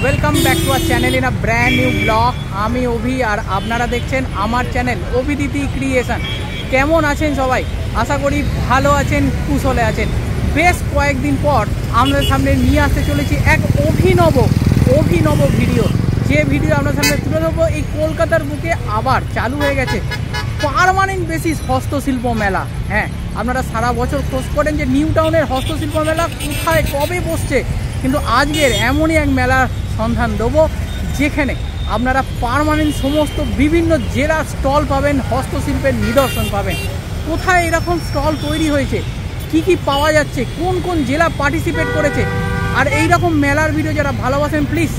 Welcome back to our channel in a brand new blog. आमी ओभि और आपनारा देखছেন আমার চ্যানেল অভিদিতি ক্রিয়েশন। কেমন আছেন সবাই? আশা করি ভালো আছেন, কুশলে আছেন। বেশ কয়েকদিন পর আমাদের সামনে নিয়ে আসতে চলেছি এক অভিনব ভিডিও। যে ভিডিও আপনার সামনে তুলে ধরবো এই কলকাতার বুকে আবার চালু হয়ে গেছে পার্মানেন্ট বেসিস হস্তশিল্প মেলা। হ্যাঁ, আপনারা সারা বছর খোঁজ করেন যে নিউ টাউনের হস্তশিল্প মেলা কোথায় কবে বসছে, কিন্তু আজকের এমনই এক মেলার সন্ধান দেবো যেখানে আপনারা পার্মানেন্ট সমস্ত বিভিন্ন জেলার স্টল পাবেন, হস্তশিল্পের নিদর্শন পাবেন। কোথায় এরকম স্টল তৈরি হয়েছে, কি পাওয়া যাচ্ছে, কোন কোন জেলা পার্টিসিপেট করেছে, আর এই রকম মেলার ভিডিও যারা ভালোবাসেন প্লিজ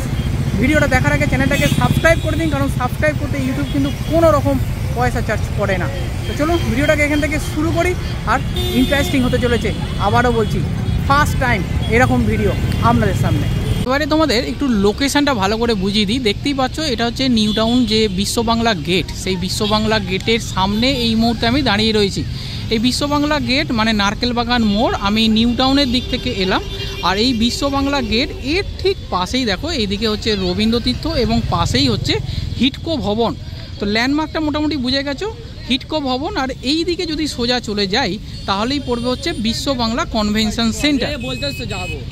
ভিডিওটা দেখার আগে চ্যানেলটাকে সাবস্ক্রাইব করে দিন, কারণ সাবস্ক্রাইব করতে ইউটিউব কিন্তু কোনো রকম পয়সা চার্জ করে না। তো চলুন ভিডিওটাকে এখান থেকে শুরু করি, আর ইন্টারেস্টিং হতে চলেছে। আবারও বলছি, ফার্স্ট টাইম এরকম ভিডিও আপনাদের সামনে। এবারে তোমাদের একটু লোকেশানটা ভালো করে বুঝিয়ে দিই। দেখতেই পাচ্ছ এটা হচ্ছে নিউ টাউন যে বিশ্ব বাংলা গেট, সেই বিশ্ব বাংলা গেটের সামনে এই মুহূর্তে আমি দাঁড়িয়ে রয়েছি। এই বিশ্ব বাংলা গেট মানে নারকেল বাগান মোড়। আমি নিউ টাউনের দিক থেকে এলাম, আর এই বিশ্ব বাংলা গেট এর ঠিক পাশেই দেখো এইদিকে হচ্ছে রবীন্দ্র তীর্থ এবং পাশেই হচ্ছে হিটকো ভবন। তো ল্যান্ডমার্কটা মোটামুটি বুঝে গেছো, হিটকো ভবন। আর এই দিকে যদি সোজা চলে যাই তাহলেই পড়বে হচ্ছে বিশ্ব বাংলা কনভেনশন সেন্টার।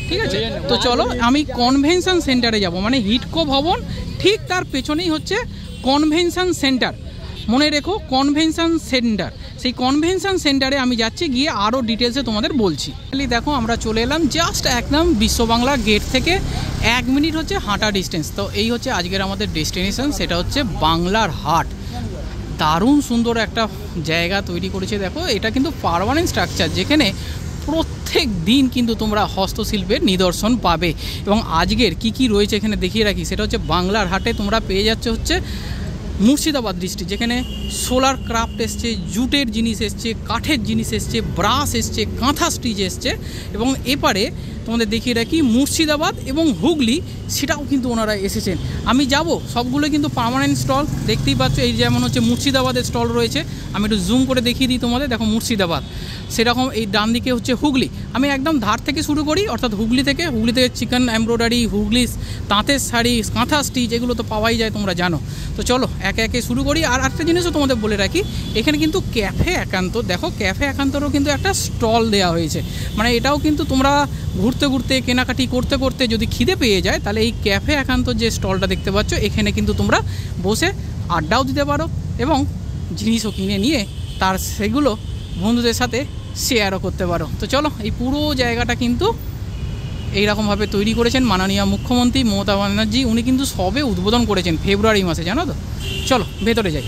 ঠিক আছে, তো চলো আমি কনভেনশন সেন্টারে যাব, মানে হিটকো ভবন ঠিক তার পেছনেই হচ্ছে কনভেনশন সেন্টার। মনে রেখো কনভেনশন সেন্টার। সেই কনভেনশন সেন্টারে আমি যাচ্ছি, গিয়ে আরও ডিটেলসে তোমাদের বলছি। দেখো আমরা চলে এলাম জাস্ট একদম বিশ্ব বাংলা গেট থেকে 1 মিনিট হচ্ছে হাঁটা ডিস্টেন্স। তো এই হচ্ছে আজকের আমাদের ডেস্টিনেশন, সেটা হচ্ছে বাংলার হাট। দারুণ সুন্দর একটা জায়গা তৈরি করেছে দেখো। এটা কিন্তু পার্মানেন্ট স্ট্রাকচার, যেখানে প্রত্যেক দিন কিন্তু তোমরা হস্তশিল্পের নিদর্শন পাবে। এবং আজকের কি রয়েছে এখানে দেখিয়ে রাখি, সেটা হচ্ছে বাংলার হাটে তোমরা পেয়ে যাচ্ছে হচ্ছে মুর্শিদাবাদ ডিস্ট্রিক্ট, যেখানে সোলার ক্রাফট এসছে, জুটের জিনিস এসছে, কাঠের জিনিস এসছে, ব্রাশ এসছে, কাঁথা স্টিচ এসছে। এবং এপারে তোমাদের দেখিয়ে রাখি মুর্শিদাবাদ এবং হুগলি, সেটাও কিন্তু ওনারা এসেছেন। আমি যাব, সবগুলো কিন্তু পার্মানেন্ট স্টল। দেখতেই পাচ্ছ এই যেমন হচ্ছে মুর্শিদাবাদের স্টল রয়েছে, আমি একটু জুম করে দেখিয়ে দিই তোমাদের। দেখো মুর্শিদাবাদ, সেরকম এই ডান দিকে হচ্ছে হুগলি। আমি একদম ধার থেকে শুরু করি, অর্থাৎ হুগলি থেকে চিকেন এমব্রয়ডারি, হুগলি তাঁতের শাড়ি, কাঁথা স্টিচ, এগুলো তো পাওয়াই যায়, তোমরা জানো। তো চলো একে একে শুরু করি। আর একটা জিনিসও তোমাদের বলে রাখি, এখানে কিন্তু ক্যাফে একান্ত, দেখো ক্যাফে একান্তরও কিন্তু একটা স্টল দেওয়া হয়েছে। মানে এটাও কিন্তু তোমরা ঘুরতে ঘুরতে কেনাকাটি করতে করতে যদি খিদে পেয়ে যায়, তাহলে এই ক্যাফে একান্ত যে স্টলটা দেখতে পাচ্ছ, এখানে কিন্তু তোমরা বসে আড্ডাও দিতে পারো এবং জিনিসও কিনে নিয়ে তার সেগুলো বন্ধুদের সাথে শেয়ারও করতে পারো। তো চলো, এই পুরো জায়গাটা কিন্তু এইরকমভাবে তৈরি করেছেন মাননীয় মুখ্যমন্ত্রী মমতা ব্যানার্জি। উনি কিন্তু সবে উদ্বোধন করেছেন ফেব্রুয়ারি মাসে, জানো তো। চলো ভেতরে যাই।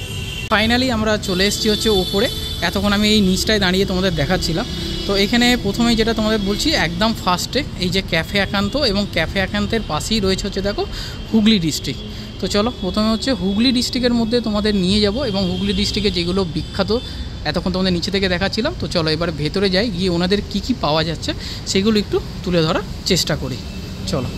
ফাইনালি আমরা চলে এসেছি হচ্ছে ওপরে। এতক্ষণ আমি এই নিচটায় দাঁড়িয়ে তোমাদের দেখাচ্ছিলাম। তো এখানে প্রথমেই যেটা তোমাদের বলছি, একদম ফার্স্টে এই যে ক্যাফে একান্ত, এবং ক্যাফে একান্তের পাশেই রয়েছে হচ্ছে দেখো হুগলি ডিস্ট্রিক্ট। তো চলো প্রথমে হচ্ছে হুগলি ডিস্ট্রিক্টের মধ্যে তোমাদের নিয়ে যাব, এবং হুগলি ডিস্ট্রিক্টে যেগুলো বিখ্যাত এতক্ষণ তোমাদের নিচে থেকে দেখাচ্ছিলাম। তো চলো এবার ভেতরে যাই, গিয়ে ওনাদের কি পাওয়া যাচ্ছে সেগুলো একটু তুলে ধরার চেষ্টা করি। চলো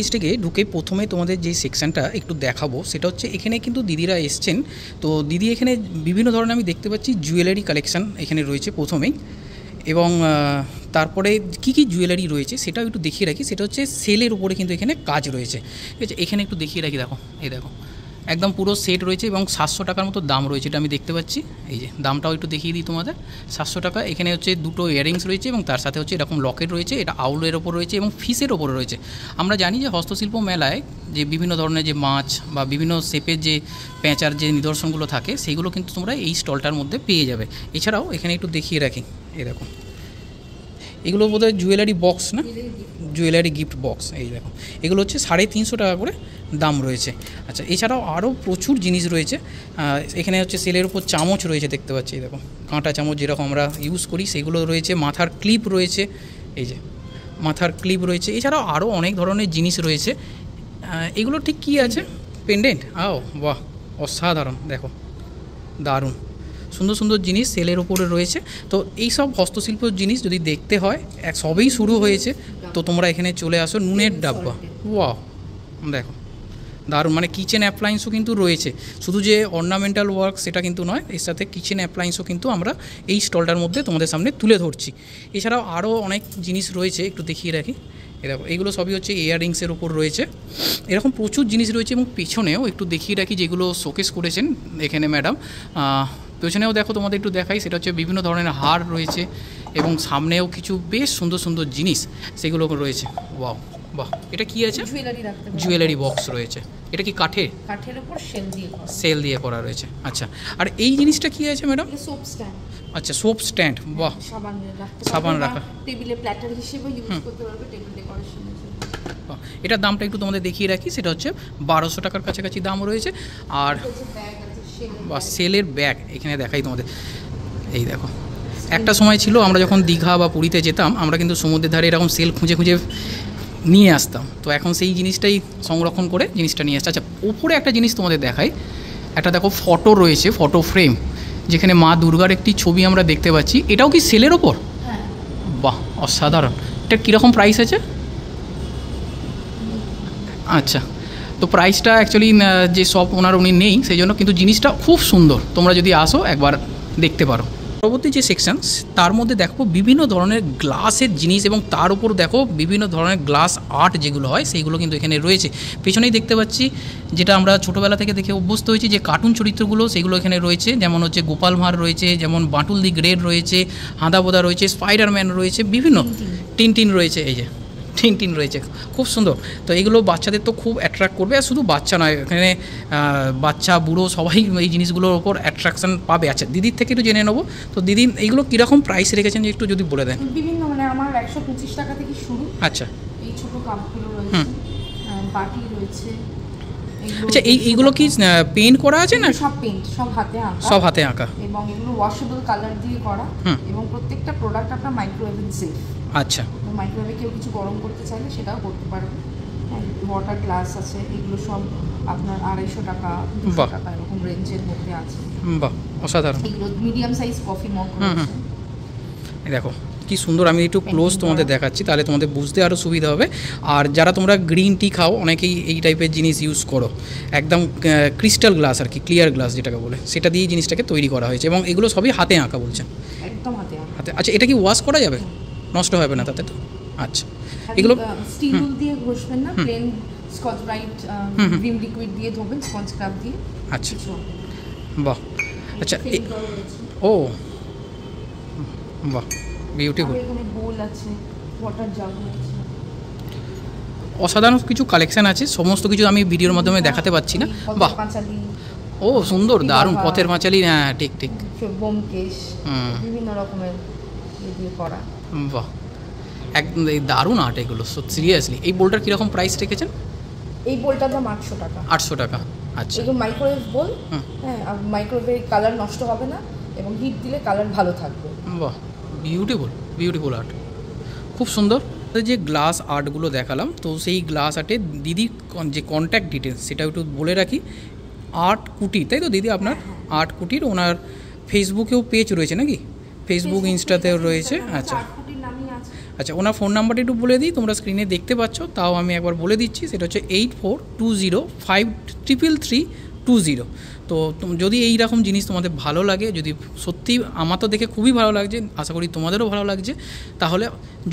ডিস্ট্রিক্টে ঢুকে প্রথমে তোমাদের যে সেকশানটা একটু দেখাবো, সেটা হচ্ছে এখানে কিন্তু দিদিরা এসছেন। তো দিদি এখানে বিভিন্ন ধরনের আমি দেখতে পাচ্ছি জুয়েলারি কালেকশান এখানে রয়েছে প্রথমেই, এবং তারপরে কি জুয়েলারি রয়েছে সেটাও একটু দেখিয়ে রাখি। সেটা হচ্ছে সেলের উপরে কিন্তু এখানে কাজ রয়েছে, ঠিক আছে। এখানে একটু দেখিয়ে রাখি, দেখো এই দেখো একদম পুরো সেট রয়েছে এবং 700 টাকার মতো দাম রয়েছে, এটা আমি দেখতে পাচ্ছি। এই যে দামটাও একটু দেখিয়ে দিই তোমাদের, 700 টাকা। এখানে হচ্ছে দুটো ইয়ারিংস রয়েছে এবং তার সাথে হচ্ছে এরকম লকেট রয়েছে, এটা আউলের ওপর রয়েছে এবং ফিসের ওপরে রয়েছে। আমরা জানি যে হস্তশিল্প মেলায় যে বিভিন্ন ধরনের যে মাছ বা বিভিন্ন শেপের যে পেঁচার যে নিদর্শনগুলো থাকে, সেইগুলো কিন্তু তোমরা এই স্টলটার মধ্যে পেয়ে যাবে। এছাড়াও এখানে একটু দেখিয়ে রাখি, এরকম এগুলো বোধহয় জুয়েলারি বক্স, না জুয়েলারি গিফট বক্স। এই দেখো এগুলো হচ্ছে 350 টাকা করে দাম রয়েছে। আচ্ছা, এছাড়াও আরও প্রচুর জিনিস রয়েছে। এখানে হচ্ছে সেলের উপর চামচ রয়েছে, দেখতে পাচ্ছি এই দেখো কাঁটা চামচ যেরকম আমরা ইউজ করি সেগুলো রয়েছে। মাথার ক্লিপ রয়েছে, এই যে মাথার ক্লিপ রয়েছে। এছাড়াও আরও অনেক ধরনের জিনিস রয়েছে। এগুলো ঠিক কী আছে, পেন্ডেন্ট। বাহ অসাধারণ, দেখো দারুণ সুন্দর সুন্দর জিনিস সেলের ওপরে রয়েছে। তো এই সব হস্তশিল্প জিনিস যদি দেখতে হয়, সবেই শুরু হয়েছে। তো তোমরা এখানে চলে আসো। নুনের ডাব্বা, ওয়াও দেখো দারুণ, মানে কিচেন অ্যাপ্লায়েন্সও কিন্তু রয়েছে, শুধু যে অর্নামেন্টাল ওয়ার্ক সেটা কিন্তু নয়, এর সাথে কিচেন অ্যাপ্লায়েন্সও কিন্তু আমরা এই স্টলটার মধ্যে তোমাদের সামনে তুলে ধরছি। এছাড়াও আরও অনেক জিনিস রয়েছে, একটু দেখিয়ে রাখি। দেখো এইগুলো সবই হচ্ছে ইয়াররিংসের ওপর রয়েছে, এরকম প্রচুর জিনিস রয়েছে। এবং পেছনেও একটু দেখিয়ে রাখি যেগুলো শোকেস করেছেন এখানে ম্যাডাম, পেছনেও দেখো তোমাদের একটু দেখাই, সেটা হচ্ছে বিভিন্ন ধরনের হার রয়েছে এবং সামনেও কিছু বেশ সুন্দর সুন্দর জিনিস সেগুলো রয়েছে। ওয়াও, বাহ, এটা কি আছে? জুয়েলারি বক্স রয়েছে। এটা কি কাঠের উপর সেল দিয়ে করা রয়েছে? আচ্ছা, আর এই জিনিসটা কি আছে ম্যাডাম? Soap stand. আচ্ছা, সোপ স্ট্যান্ড, বাহ, সাবান রাখা, টেবিলে প্ল্যাটার হিসেবে ইউজ করতে পারবে, টেবিল ডেকোরেশনের জন্য। এটার দামটা একটু তোমাদের দেখিয়ে রাখি, সেটা হচ্ছে 1200 টাকার কাছাকাছি দাম রয়েছে। আর বা সেলের ব্যাগ এখানে দেখাই তোমাদের, এই দেখো, একটা সময় ছিল আমরা যখন দীঘা বা পুরীতে যেতাম, আমরা কিন্তু সমুদ্রের ধারে এরকম সেল খুঁজে খুঁজে নিয়ে আসতাম, তো এখন সেই জিনিসটাই সংরক্ষণ করে জিনিসটা নিয়ে আসছে। আচ্ছা, উপরে একটা জিনিস তোমাদের দেখাই, একটা দেখো ফটো রয়েছে, ফটো ফ্রেম, যেখানে মা দুর্গার একটি ছবি আমরা দেখতে পাচ্ছি। এটাও কি সেলের ওপর? বাহ, অসাধারণ। এটা কীরকম প্রাইস আছে? আচ্ছা, তো প্রাইসটা অ্যাকচুয়ালি যে শপ ওনার উনি নেই, সেই জন্য, কিন্তু জিনিসটা খুব সুন্দর, তোমরা যদি আসো একবার দেখতে পারো। পরবর্তী যে সেকশন, তার মধ্যে দেখো বিভিন্ন ধরনের গ্লাসের জিনিস এবং তার উপর দেখো বিভিন্ন ধরনের গ্লাস আর্ট যেগুলো হয় সেইগুলো কিন্তু এখানে রয়েছে। পেছনেই দেখতে পাচ্ছি যেটা আমরা ছোটোবেলা থেকে দেখে অভ্যস্ত হয়েছি, যে কার্টুন চরিত্রগুলো সেগুলো এখানে রয়েছে, যেমন হচ্ছে গোপাল ভাঁড় রয়েছে, যেমন বাঁটুল দি গ্রেট রয়েছে, হাঁদাবোদা রয়েছে, স্পাইডারম্যান রয়েছে, বিভিন্ন টিনটিন রয়েছে, এই যে টিনটিন রয়েছে, খুব সুন্দর। তো এইগুলো বাচ্চাদের তো খুব অ্যাট্রাক্ট করবে, আর শুধু বাচ্চা নয়, এখানে বাচ্চা বুড়ো সবাই এই জিনিসগুলোর ওপর অ্যাট্রাকশন পাবে। আচ্ছা, দিদির থেকে একটু জেনে নেবো, তো দিদি এইগুলো কীরকম প্রাইস রেখেছেন একটু যদি বলে দেন। বিভিন্ন, মানে আমার 125 টাকা থেকে শুরু। আচ্ছা, এই ছোট কাপগুলো রয়েছে, বাটি রয়েছে। আচ্ছা, এইগুলো কি পেইন্ট করা আছে না? সব পেইন্ট, সব হাতে আঁকা, সব হাতে আঁকা, এবং এগুলো ওয়াশেবল কালার দিয়ে করা, এবং প্রত্যেকটা প্রোডাক্ট আপনার মাইক্রোওয়েভেন সেফ। আচ্ছা, মাইক্রোওয়েভে কেউ কিছু গরম করতে চাইলে সেটাও করতে পারবে। ওয়াটার গ্লাস আছে, এগুলো সব আপনার 250 টাকা 200 টাকা এরকম রেঞ্জের মধ্যে আছে। বাহ, অসাধারণ। এগুলো মিডিয়াম সাইজ কফি মগ রয়েছে। দেখো কি সুন্দর, আমি একটু ক্লোজ তোমাদের দেখাচ্ছি, তাহলে তোমাদের বুঝতে আরও সুবিধা হবে। আর যারা তোমরা গ্রিন টি খাও, অনেকেই এই টাইপের জিনিস ইউজ করো, একদম ক্রিস্টাল গ্লাস আর কি, ক্লিয়ার গ্লাস যেটাকে বলে, সেটা দিয়ে জিনিসটাকে তৈরি করা হয়েছে, এবং এগুলো সবই হাতে আঁকা বলছেন? একদম হাতে আঁকা। আচ্ছা, এটা কি ওয়াশ করা যাবে? নষ্ট হবে না তাতে তো? আচ্ছা, এগুলো স্টিল দিয়ে ঘষবেন না, plain Scotch Brite Vim liquid দিয়ে ধোবেন, স্পঞ্জ স্ক্রাব দিয়ে। আচ্ছা, বাহ, আচ্ছা, ও বাহ, বিউটিফুল। এখানে বোল আছে, ওয়াটার জাগ আছে, অসাধারণ কিছু কালেকশন আছে, সমস্ত কিছু আমি ভিডিওর মাধ্যমে দেখাতে পাচ্ছি না। বাহ, ও সুন্দর, দারুণ, পথের পাঁচালী, হ্যাঁ ঠিক ঠিক, বোমকেশ, বিভিন্ন রকমের দিয়ে করা। বাহ, একদম দারুণ আর্ট এগুলো, সিরিয়াসলি। এই বোলটার কীরকম প্রাইস রেখেছেন? এই বোলটার দাম 800 টাকা। 800 টাকা, আচ্ছা। এগুলো মাইক্রোওয়েভ বোল, হ্যাঁ, আর মাইক্রোওয়েভে কালার নষ্ট হবে না এবং হিট দিলে কালার ভালো থাকবে। বাহ, বিউটিফুল, বিউটিফুল আর্ট, খুব সুন্দর। যে গ্লাস আর্টগুলো দেখালাম, তো সেই গ্লাস আর্টে দিদির যে কন্ট্যাক্ট ডিটেলস সেটা একটু বলে রাখি। আর্ট কুটি, তাই তো দিদি আপনার? আর্ট কুটির ওনার ফেসবুকেও পেজ রয়েছে নাকি? ফেসবুক, ইনস্টাতেও রয়েছে। আচ্ছা আচ্ছা, ওনার ফোন নাম্বারটা একটু বলে দিই, তোমরা স্ক্রিনে দেখতে পাচ্ছ, তাও আমি একবার বলে দিচ্ছি, সেটা হচ্ছে 8420533320। তো যদি এই রকম জিনিস তোমাদের ভালো লাগে, যদি সত্যি, আমার তো দেখে খুবই ভালো লাগছে, আশা করি তোমাদেরও ভালো লাগছে, তাহলে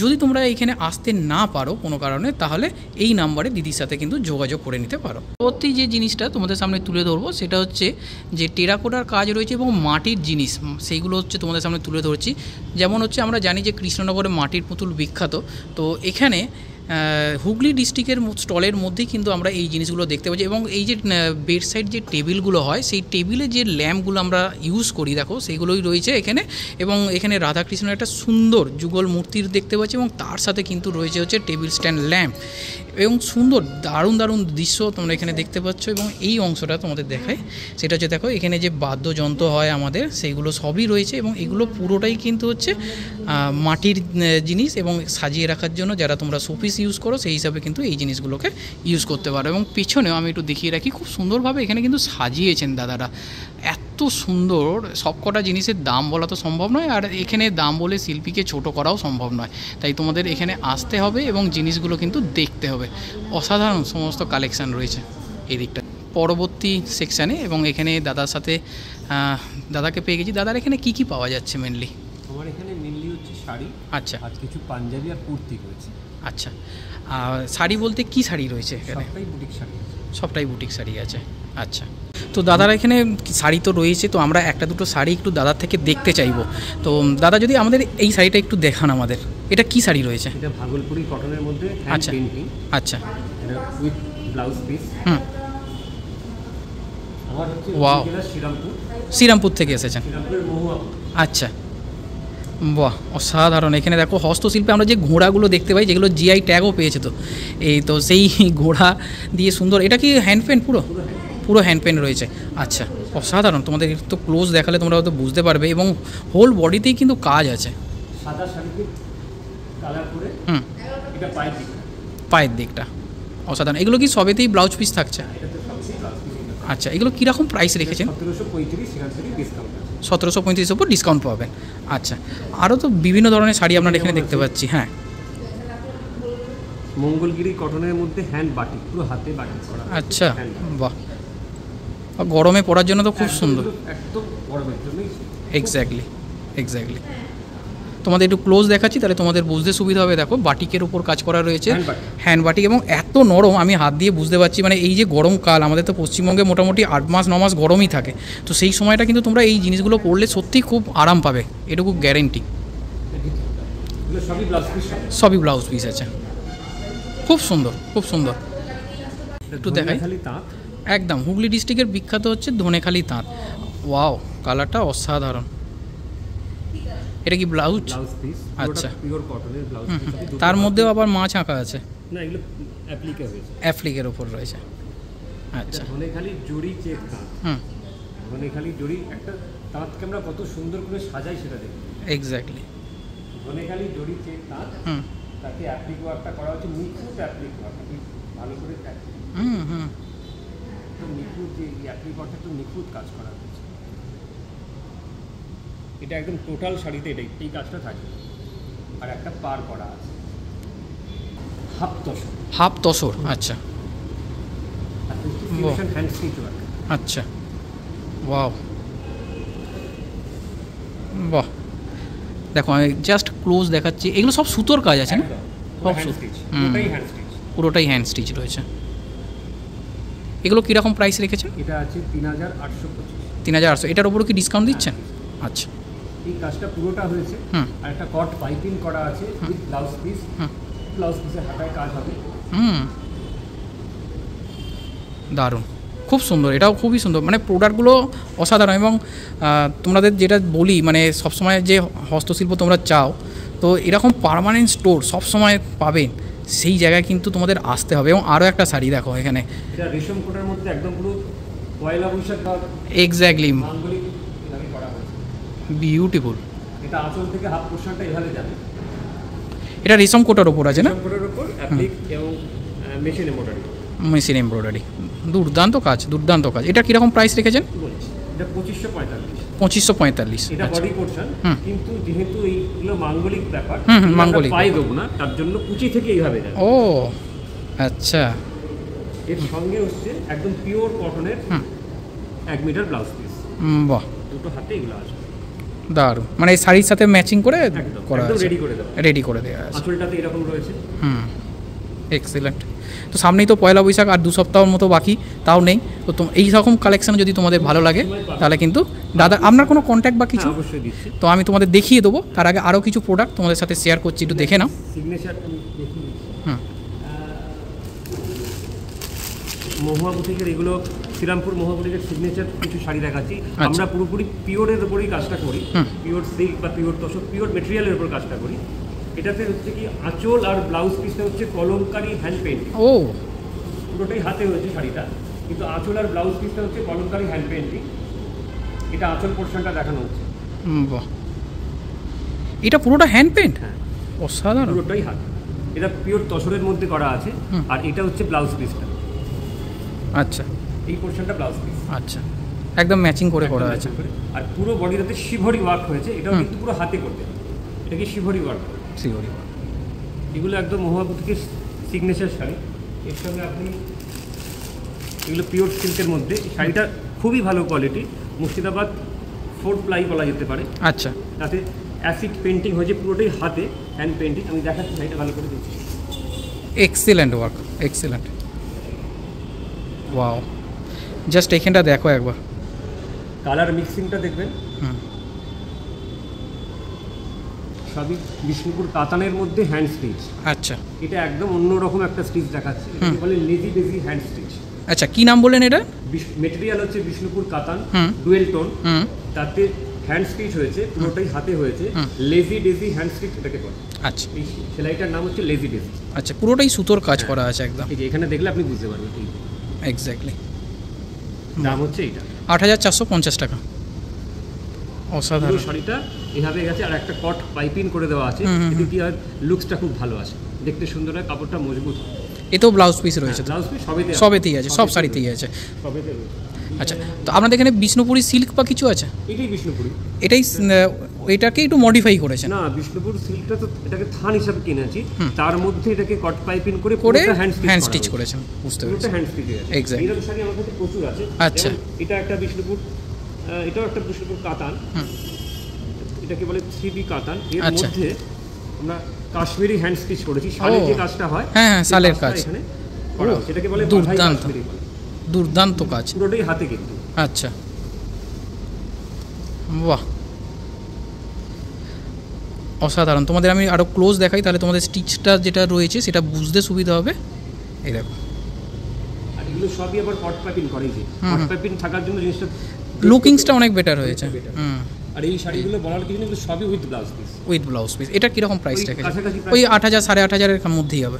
যদি তোমরা এইখানে আসতে না পারো কোনো কারণে, তাহলে এই নাম্বারে দিদির সাথে কিন্তু যোগাযোগ করে নিতে পারো। পরবর্তী যে জিনিসটা তোমাদের সামনে তুলে ধরবো, সেটা হচ্ছে যে টেরাকোটার কাজ রয়েছে এবং মাটির জিনিস, সেইগুলো হচ্ছে তোমাদের সামনে তুলে ধরছি। যেমন হচ্ছে আমরা জানি যে কৃষ্ণনগরে মাটির পুতুল বিখ্যাত, তো এখানে হুগলি ডিস্ট্রিক্টের স্টলের মধ্যেই কিন্তু আমরা এই জিনিসগুলো দেখতে পাচ্ছি। এবং এই যে বেড সাইড যে টেবিলগুলো হয়, সেই টেবিলে যে ল্যাম্পগুলো আমরা ইউজ করি, দেখো সেইগুলোই রয়েছে এখানে। এবং এখানে রাধাকৃষ্ণের একটা সুন্দর যুগল মূর্তির দেখতে পাচ্ছি, এবং তার সাথে কিন্তু রয়েছে হচ্ছে টেবিল স্ট্যান্ড ল্যাম্প, এবং সুন্দর দারুণ দারুণ দৃশ্য তোমরা এখানে দেখতে পাচ্ছ। এবং এই অংশটা তোমাদের দেখায়, সেটা হচ্ছে দেখো এখানে যে বাদ্যযন্ত্র হয় আমাদের, সেইগুলো সবই রয়েছে, এবং এগুলো পুরোটাই কিন্তু হচ্ছে মাটির জিনিস, এবং সাজিয়ে রাখার জন্য যারা তোমরা শোপিস ইউজ করো, সেই হিসাবে কিন্তু এই জিনিসগুলোকে ইউজ করতে পারো। এবং পিছনেও আমি একটু দেখিয়ে রাখি, খুব সুন্দরভাবে এখানে কিন্তু সাজিয়েছেন দাদারা, এত সুন্দর। সবকটা জিনিসের দাম বলা তো সম্ভব নয়, আর এখানে দাম বলে শিল্পীকে ছোট করাও সম্ভব নয়, তাই তোমাদের এখানে আসতে হবে এবং জিনিসগুলো কিন্তু দেখতে হবে। অসাধারণ সমস্ত কালেকশান রয়েছে। এই দিকটা পরবর্তী সেকশানে, এবং এখানে দাদার সাথে দাদাকে পেয়ে গেছি। দাদার এখানে কি কি পাওয়া যাচ্ছে মেনলি? আমার এখানে মেনলি হচ্ছে শাড়ি, আচ্ছা আর কিছু পাঞ্জাবি আর কুর্তি রয়েছে। আচ্ছা, শাড়ি বলতে কি শাড়ি রয়েছে এখানে? সবটাই বুটিক শাড়ি আছে। সবটাই বুটিক শাড়ি আছে। আচ্ছা, তো দাদার এখানে শাড়ি তো রয়েছে, তো আমরা একটা দুটো শাড়ি একটু দাদার থেকে দেখতে চাইবো। তো দাদা যদি আমাদের এই শাড়িটা একটু দেখান আমাদের, এটা কি শাড়ি রয়েছে? এটা ভাগলপুরি কটনের মধ্যে হ্যান্ড আচ্ছা। পেইন্টিং। আচ্ছা, এটা উইথ ব্লাউজ পিস। হুম, আমার হচ্ছে Wow. শ্রীরামপুর। শ্রীরামপুর থেকে এসেছেন? শ্রীরামপুরের মহুয়া। আচ্ছা, বাহ, অসাধারণ। এখানে দেখো হস্তশিল্পে আমরা যে ঘোড়াগুলো দেখতে পাই, যেগুলো জিআই ট্যাগও পেয়েছে, তো এই তো সেই ঘোড়া দিয়ে সুন্দর। এটা কি হ্যান্ড পেন্ট? পুরো হ্যান্ড পেন্ট রয়েছে। আচ্ছা, অসাধারণ। তোমাদের একটু ক্লোজ দেখালে তোমরা হয়তো বুঝতে পারবে, এবং হোল বডিতেই কিন্তু কাজ আছে। সাদা শাড়িতে কালার করে। হুম, এটা পায়ের দিকে। পায়ের দিকটা অসাধারণ। এগুলো কি সবেতেই ব্লাউজ পিস থাকছে? এটাতে সবচেয়ে ব্লাউজ পিস। আচ্ছা, এগুলো কীরকম প্রাইস রেখেছেন? 1735, সেখান থেকে ডিসকাউন্ট আছে। 1735 ওপর ডিসকাউন্ট পাবেন। আচ্ছা, আরও তো বিভিন্ন ধরনের শাড়ি আপনারা এখানে দেখতে পাচ্ছি। হ্যাঁ, মঙ্গলগিরি কটনের মধ্যে হ্যান্ড বাটিক, পুরো হাতে বাটিক করা। আচ্ছা, বাহ, গরমে পরার জন্য তো খুব সুন্দর। একদম গরমের জন্যই। এক্স্যাক্টলি। তোমাদের একটু ক্লোজ দেখাচ্ছি, তাহলে তোমাদের বুঝতে সুবিধা হবে। দেখো, বাটিকের উপর কাজ করা রয়েছে, হ্যান্ড বাটিক, এবং এত নরম, আমি হাত দিয়ে বুঝতে পারছি। মানে এই যে গরমকাল, আমাদের তো পশ্চিমবঙ্গে মোটামুটি 8 মাস 9 মাস গরমই থাকে, তো সেই সময়টা কিন্তু তোমরা এই জিনিসগুলো পরলে সত্যিই খুব আরাম পাবে, এটুকু গ্যারেন্টি। সবই ব্লাউজ পিস। সবই ব্লাউজ পিস আছে, খুব সুন্দর, খুব সুন্দর। একটু দেখাই। তাঁত। একদম হুগলি ডিস্ট্রিক্টের বিখ্যাত হচ্ছে ধনেখালি তাঁত। ওয়াও, কালারটা অসাধারণ। এটা কি ব্লাউজ? পিস। আচ্ছা, পিওর কটনের ব্লাউজ পিস। তার মধ্যেও আবার মাছ আঁকা আছে। না, এগুলো অ্যাপ্লিকে হয়েছে। অ্যাপ্লিকের ওপর রয়েছে। আচ্ছা, ধনেখালি জড়ি চেক তাঁত। হুম, ধনেখালি জড়ি একটা তাঁতকে আমরা কত সুন্দর করে সাজাই সেটা দেখি। এক্স্যাক্টলি। ধনেখালি জড়ি চেক তাঁত, হুম তাকে অ্যাপ্লিক ওয়ার্কটা করা হচ্ছে নিখুঁত অ্যাপ্লিক ওয়ার্ক। ভালো করে হুম হুম তো নিখুঁত, যে অ্যাপ্লিক ওয়ার্কটা একটু নিখুঁত কাজ করা হচ্ছে। এটা একদম টোটাল শাড়িতে এটাই এই কাজটা থাকে। আর একটা পার করা আছে হাফ তসর। আচ্ছা, হ্যান্ড স্টিচ ওয়ার্ক। আচ্ছা, ওয়াও, বাহ। দেখো, আমি জাস্ট ক্লোজ দেখাচ্ছি। এগুলো সব সুতোর কাজ আছে না? সব হ্যান্ড সুতো। স্টিচ, হুম, পুরোটাই হ্যান্ড স্টিচ। পুরোটাই হ্যান্ড স্টিচ রয়েছে। এগুলো কীরকম প্রাইস রেখেছেন? এটা আছে 3825। 3800। এটার উপরও কি ডিসকাউন্ট দিচ্ছেন? আচ্ছা, এই কাজটা পুরোটা হয়েছে। হুম আর একটা কট পাইপিং করা আছে with blouse piece. Hmm. Blouse পিসের হাতায় কাজ হবে। হুম, দারুণ, খুব সুন্দর। এটাও খুবই সুন্দর, মানে প্রোডাক্টগুলো অসাধারণ। এবং তোমাদের যেটা বলি, মানে সবসময় যে হস্তশিল্প তোমরা চাও, তো এরকম পার্মানেন্ট স্টোর সবসময় পাবেন, সেই জায়গায় কিন্তু তোমাদের আসতে হবে। এবং আরও একটা শাড়ি দেখো এখানে, এটা রেশম কোটার মধ্যে একদম পুরো পয়লা বৈশাখ বা এক্স্যাক্টলি, মাঙ্গলিক এভাবে করা হয়েছে। বিউটিফুল। এটা আঁচল থেকে হাফ পোর্শনটা এভাবে যাবে। এটা রেশম কোটার ওপর আছে না? রেশম কোটার উপর অ্যাপ্লিক এবং মেশিন এমব্রয়ডারি। মেশিন এমব্রয়ডারি, দুর্দান্ত কাজ, দুর্দান্ত কাজ। এটা কীরকম প্রাইস রেখেছেন? এটা 2545। 2545। এটা আচ্ছা, বডি পোর্শন, হুম। কিন্তু যেহেতু এইগুলো মাঙ্গলিক ব্যাপার, হুম, হুম, মাঙ্গলিক পাই দেবো না, তার জন্য কুচি থেকে এইভাবে যাবে। ও আচ্ছা, এর সঙ্গে হচ্ছে একদম পিওর কটনের হুম। 1 মিটার ব্লাউজ পিস। বাহ, দুটো হাতে এগুলো আছে। দারুণ। মানে এই শাড়ির সাথে ম্যাচিং করে একদম করা একদম আছে, রেডি করে দেবো। রেডি করে দেওয়া আছে। আঁচলটাতে এরকম রয়েছে। হুম, এক্সেলেন্ট। তো সামনেই তো পয়লা বৈশাখ, আর 2 সপ্তাহের মতো বাকি, তাও নেই। তো এই রকম কালেকশন যদি তোমাদের ভালো লাগে, তাহলে কিন্তু দাদা, আপনার কোনো কন্ট্যাক্ট বা কিছু? হ্যাঁ, অবশ্যই দিচ্ছি। তো আমি তোমাদের দেখিয়ে দেবো। তার আগে আরও কিছু প্রোডাক্ট তোমাদের সাথে শেয়ার করছি, একটু দেখে নাও। সিগনেচার আমি দেখিয়ে দিচ্ছি। হুম, মহুয়া বুটিকের এগুলো, শ্রীরামপুর মহুয়া বুটিকের সিগনেচার কিছু শাড়ি দেখাচ্ছি। আচ্ছা। আমরা পুরোপুরি পিওরের উপরেই কাজটা করি। হুম। পিওর সিল্ক বা পিওর তসর, পিওর মেটেরিয়ালের উপর কাজটা করি। এটাতে হচ্ছে কি আঁচল আর ব্লাউজ পিসটা হচ্ছে কলমকারি হ্যান্ড পেইন্টিং। ও পুরোটাই হাতে হয়েছে শাড়িটা, কিন্তু আঁচল আর ব্লাউজ পিসটা হচ্ছে কলমকারি হ্যান্ড পেইন্টিং। এটা আঁচল পোর্শনটা দেখানো হচ্ছে। বাহ, এটা পুরোটা হ্যান্ড পেন্ট? হ্যাঁ, অসাধারণ। পুরোটাই হাত। এটা পিওর তসরের মধ্যে করা আছে। হুম। আর এটা হচ্ছে ব্লাউজ পিসটা। আচ্ছা এই পোর্শনটা ব্লাউজ পিস। আচ্ছা, একদম ম্যাচিং করে করা আছে। আর পুরো বডিটাতে শিভরি ওয়ার্ক হয়েছে। এটাও হুম। কিন্তু পুরো হাতে করতে হবে। এটা কি শিভরি ওয়ার্ক। শিওরি। এগুলো একদম মহুয়া বুটিকের সিগনেচার শাড়ি। এর সঙ্গে আপনি এগুলো পিওর সিল্কের মধ্যে। শাড়িটা খুবই ভালো কোয়ালিটি, মুর্শিদাবাদ 4 প্লাই বলা যেতে পারে। আচ্ছা, তাতে অ্যাসিড পেন্টিং হয়েছে, পুরোটাই হাতে হ্যান্ড পেন্টিং। আমি দেখাচ্ছি শাড়িটা ভালো করে দিচ্ছি। Excellent work, excellent. Wow, just এখানটা দেখো একবার, কালার মিক্সিংটা দেখবেন। সবই বিষ্ণুপুর কাতানের মধ্যে হ্যান্ড স্টিচ। আচ্ছা, এটা একদম অন্যরকম একটা স্টিচ দেখাচ্ছে, এটাকে বলে লেজি ডেজি হ্যান্ড স্টিচ। আচ্ছা, কি নাম বললেন এটা? মেটেরিয়াল হচ্ছে বিষ্ণুপুর কাতান, ডুয়েল টোন, তাতে হ্যান্ড স্টিচ হয়েছে, পুরোটাই হাতে হয়েছে। লেজি ডেজি হ্যান্ড স্টিচ এটাকে বলে। আচ্ছা, এই সেলাইটার নাম হচ্ছে লেজি ডেজি। আচ্ছা, পুরোটাই সুতোর কাজ করা আছে একদম। এই যে এখানে দেখলে আপনি বুঝতে পারবেন। এক্স্যাক্টলি। দাম হচ্ছে এটা 8,450 টাকা। পুরো অসাধারণ। শাড়িটা এভাবে গেছে, আর একটা কট পাইপিং করে দেওয়া আছে। এতে কি হয়, লুকসটা খুব ভালো আছে, দেখতে সুন্দর হয়, কাপড়টা মজবুত হয়। এতেও ব্লাউজ পিস রয়েছে তো? ব্লাউজ পিস সবেতেই আছে, সব শাড়িতেই আছে। সবেতে রয়েছে। আচ্ছা, তো আপনাদের এখানে বিষ্ণুপুরি সিল্ক বা কিছু আছে? এটাই বিষ্ণুপুরি। এটাকে একটু মডিফাই করেছেন? না, বিষ্ণুপুর সিল্কটা তো এটাকে থান হিসাবে কিনেছি, তার মধ্যে এটাকে কট পাইপিং করে হ্যান্ড স্টিচ করেছেন। বুঝতে পেরেছি। হ্যান্ড স্টিচ আছে। এক্স্যাক্টলি। এরকম শাড়ি আমার কাছে প্রচুর আছে। আচ্ছা, এটা একটা বিষ্ণুপুর, এটাও একটা বিষ্ণুপুর কাতান, এটাকে বলে 3B কাতান। এর মধ্যে আমরা কাশ্মীরি হ্যান্ড স্টিচ করেছি, শালের যে কাজটা হয়। হ্যাঁ, শালের কাজ এখানে করা হচ্ছে, এটাকে বলে দুর্দান্ত, দুর্দান্ত কাজ, পুরোটাই হাতে কিন্তু। আচ্ছা, বাহ, অসাধারণ। তোমাদের আমি আরও ক্লোজ দেখাই, তাহলে তোমাদের স্টিচটা যেটা রয়েছে সেটা বুঝতে সুবিধা হবে। এই দেখো, আর এগুলো সবই আবার কট পাইপিং করে। যে কট পাইপিং থাকার জন্য জিনিসটা লুকিংসটা অনেক বেটার হয়েছে। আর এই শাড়িগুলো বলার কিছু নেই, সবই with blouse piece. With blouse piece. এটা কীরকম প্রাইস রেখেছে? কাছাকাছি ওই 8,000 8,500 মধ্যেই হবে।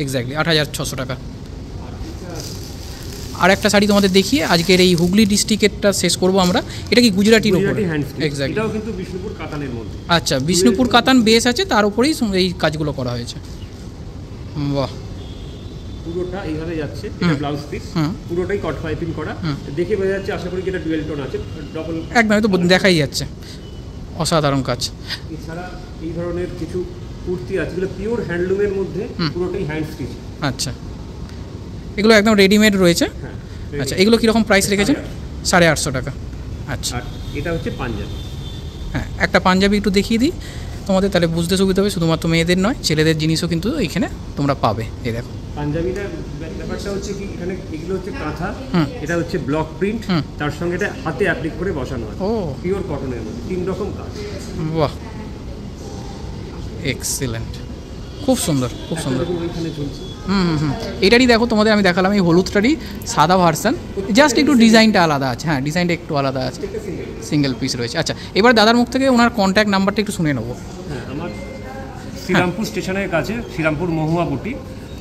এক্স্যাক্টলি 8,600 টাকা। আর একটা শাড়ি তোমাদের দেখিয়ে আজকের এই হুগলি ডিস্ট্রিক্টেরটা শেষ করব আমরা। এটা কি গুজরাটির উপরে? এক্স্যাক্টলি। এটাও কিন্তু বিষ্ণুপুর কাতানের মধ্যে। আচ্ছা, বিষ্ণুপুর কাতান বেস আছে, তার উপরেই এই কাজগুলো করা হয়েছে। বাহ, পুরোটা এইভাবে যাচ্ছে। এটা ব্লাউজ পিস, পুরোটাই কট পাইপিং করা। দেখে বোঝা যাচ্ছে, আশা করি এটা ডুয়েল টোন আছে, ডবল। একদম, তো দেখাই যাচ্ছে। অসাধারণ কাজ। এছাড়া এই ধরনের কিছু কুর্তি আছে, যেগুলো পিওর হ্যান্ডলুমের মধ্যে, পুরোটাই হ্যান্ড স্টিচ। আচ্ছা, এগুলো একদম রেডিমেড রয়েছে। হ্যাঁ। আচ্ছা, এগুলো কীরকম প্রাইস রেখেছেন? 850 টাকা। আচ্ছা, আর এটা হচ্ছে পাঞ্জাবি। হ্যাঁ, একটা পাঞ্জাবি একটু দেখিয়ে দিই তোমাদের, তাহলে বুঝতে সুবিধা হবে। শুধুমাত্র মেয়েদের নয়, ছেলেদের জিনিসও কিন্তু এখানে তোমরা পাবে। এই দেখো, পাঞ্জাবিটা ব্যাপারটা হচ্ছে কি, এখানে এগুলো হচ্ছে কাঁথা, এটা হচ্ছে ব্লক প্রিন্ট, তার সঙ্গে এটা হাতে অ্যাপ্লিক করে বসানো হয়। ও, পিওর কটনের মধ্যে 3 রকম কাজ। বাহ, এক্সিলেন্ট, খুব সুন্দর, খুব সুন্দর। ওইখানে চলছে। এটারই দেখো, তোমাদের আমি দেখালাম এই হলুদটারই সাদা ভার্সন, জাস্ট একটু ডিজাইনটা আলাদা আছে। হ্যাঁ, ডিজাইনটা একটু আলাদা আছে, সিঙ্গেল পিস রয়েছে। আচ্ছা, এবার দাদার মুখ থেকে ওনার কন্ট্যাক্ট নাম্বারটা একটু শুনে নেবো। হ্যাঁ, আমার শ্রীরামপুর স্টেশনের কাছে, শ্রীরামপুর মহুয়া বুটি।